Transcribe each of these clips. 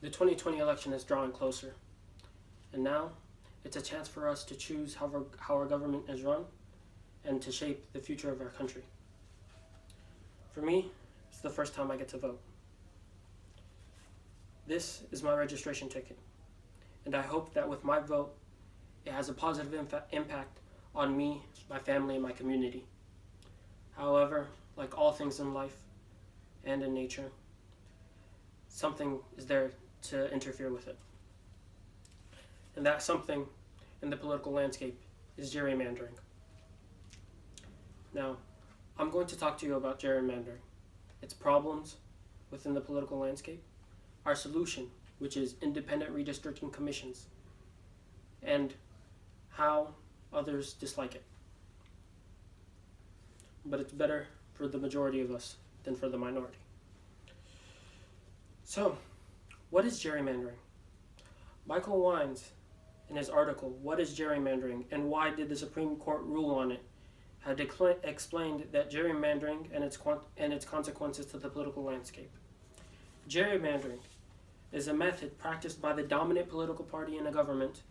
The 2020 election is drawing closer, and now it's a chance for us to choose how our government is run and to shape the future of our country. For me, it's the first time I get to vote. This is my registration ticket, and I hope that with my vote, it has a positive impact on me, my family, and my community. However, like all things in life and in nature, something is there to interfere with it. And that something in the political landscape is gerrymandering. Now, I'm going to talk to you about gerrymandering, its problems within the political landscape, our solution, which is independent redistricting commissions, and how others dislike it. But it's better for the majority of us than for the minority. So, what is gerrymandering? Michael Wines, in his article, What is Gerrymandering and Why Did the Supreme Court Rule on It?, had explained that gerrymandering and its consequences to the political landscape. Gerrymandering is a method practiced by the dominant political party in a government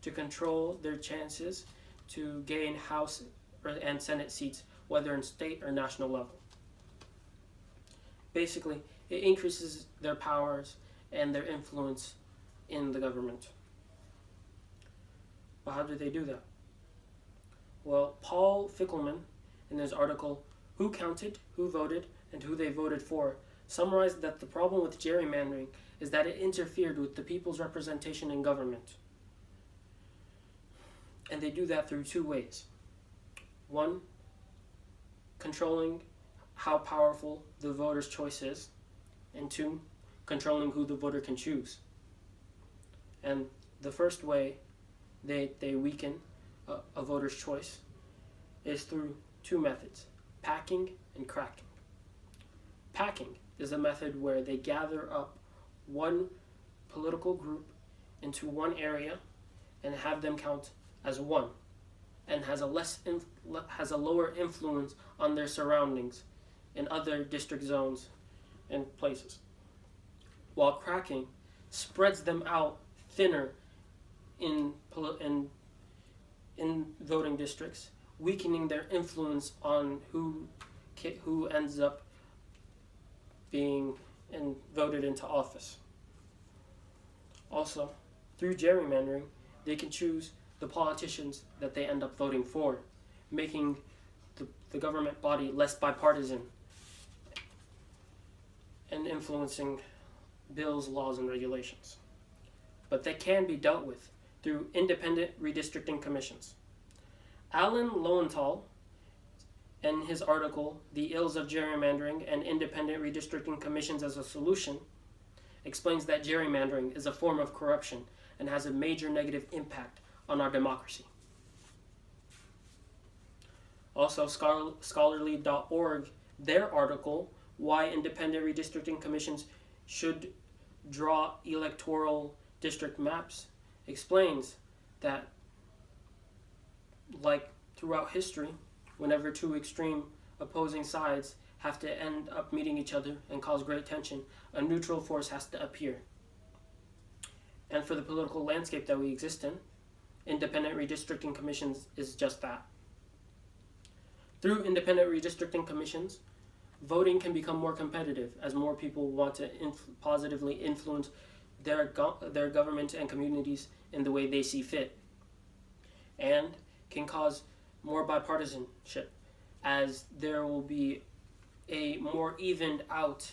to control their chances to gain House and Senate seats, whether in state or national level. Basically, it increases their powers and their influence in the government. But how do they do that? Well, Paul Fickelman, in his article, Who Counted, Who Voted, and Who They Voted For, summarized that the problem with gerrymandering is that it interfered with the people's representation in government. And they do that through two ways. One, controlling how powerful the voter's choice is, and two, controlling who the voter can choose. And the first way they weaken a voter's choice is through two methods, packing and cracking. Packing is a method where they gather up one political group into one area and have them count as one, and has a lower influence on their surroundings in other district zones and places. While cracking spreads them out thinner in voting districts, weakening their influence on who ends up being voted into office. Also, through gerrymandering, they can choose the politicians that they end up voting for, making the government body less bipartisan and influencing bills, laws, and regulations. But they can be dealt with through independent redistricting commissions. Alan Lowenthal, in his article, The Ills of Gerrymandering and Independent Redistricting Commissions as a Solution, explains that gerrymandering is a form of corruption and has a major negative impact on our democracy. Also, scholarly.org, their article, Why Independent Redistricting Commissions Should Draw Electoral District Maps, explains that, like throughout history, whenever two extreme opposing sides have to end up meeting each other and cause great tension, a neutral force has to appear. And for the political landscape that we exist in, independent redistricting commissions is just that. Through independent redistricting commissions, voting can become more competitive as more people want to positively influence their government and communities in the way they see fit, and can cause more bipartisanship as there will be a more evened out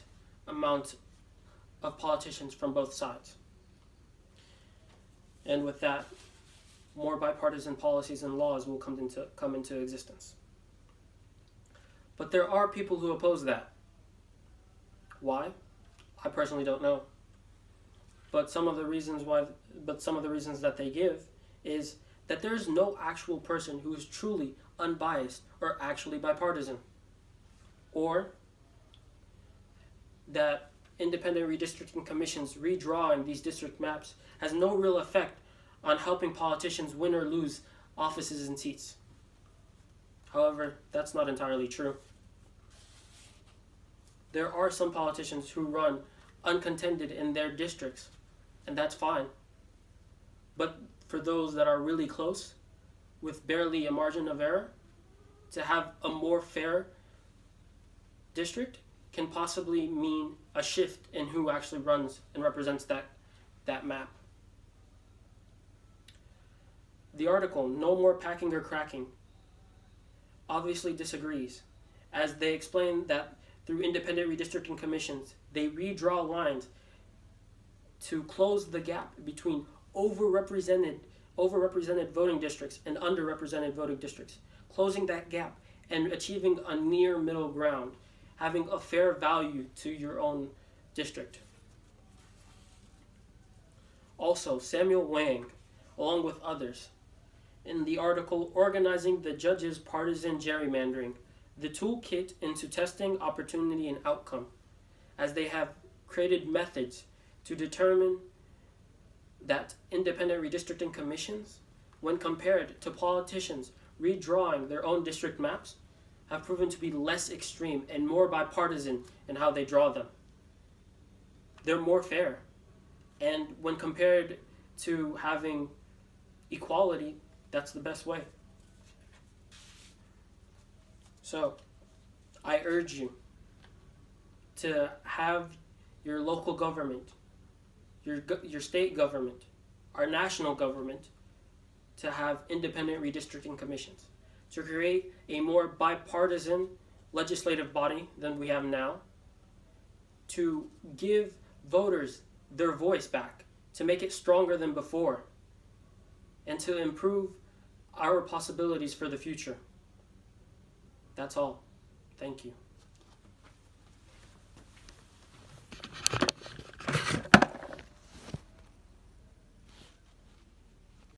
amount of politicians from both sides. And with that, more bipartisan policies and laws will come into existence. But there are people who oppose that. Why? I personally don't know. But some of the reasons that they give is that there is no actual person who is truly unbiased or actually bipartisan, or that independent redistricting commissions redrawing these district maps has no real effect on helping politicians win or lose offices and seats. However, that's not entirely true. There are some politicians who run uncontended in their districts and that's fine. But for those that are really close, with barely a margin of error, to have a more fair district can possibly mean a shift in who actually runs and represents that map. The article, No More Packing or Cracking, obviously disagrees, as they explain that through independent redistricting commissions, they redraw lines to close the gap between overrepresented voting districts and underrepresented voting districts, closing that gap and achieving a near middle ground, having a fair value to your own district. Also, Samuel Wang, along with others, in the article Organizing the Judges' Partisan Gerrymandering, the toolkit into testing opportunity and outcome, as they have created methods to determine that independent redistricting commissions, when compared to politicians redrawing their own district maps, have proven to be less extreme and more bipartisan in how they draw them. They're more fair, and when compared to having equality, that's the best way. So, I urge you to have your local government, your state government, our national government, to have independent redistricting commissions, to create a more bipartisan legislative body than we have now, to give voters their voice back, to make it stronger than before, and to improve our possibilities for the future. That's all. Thank you.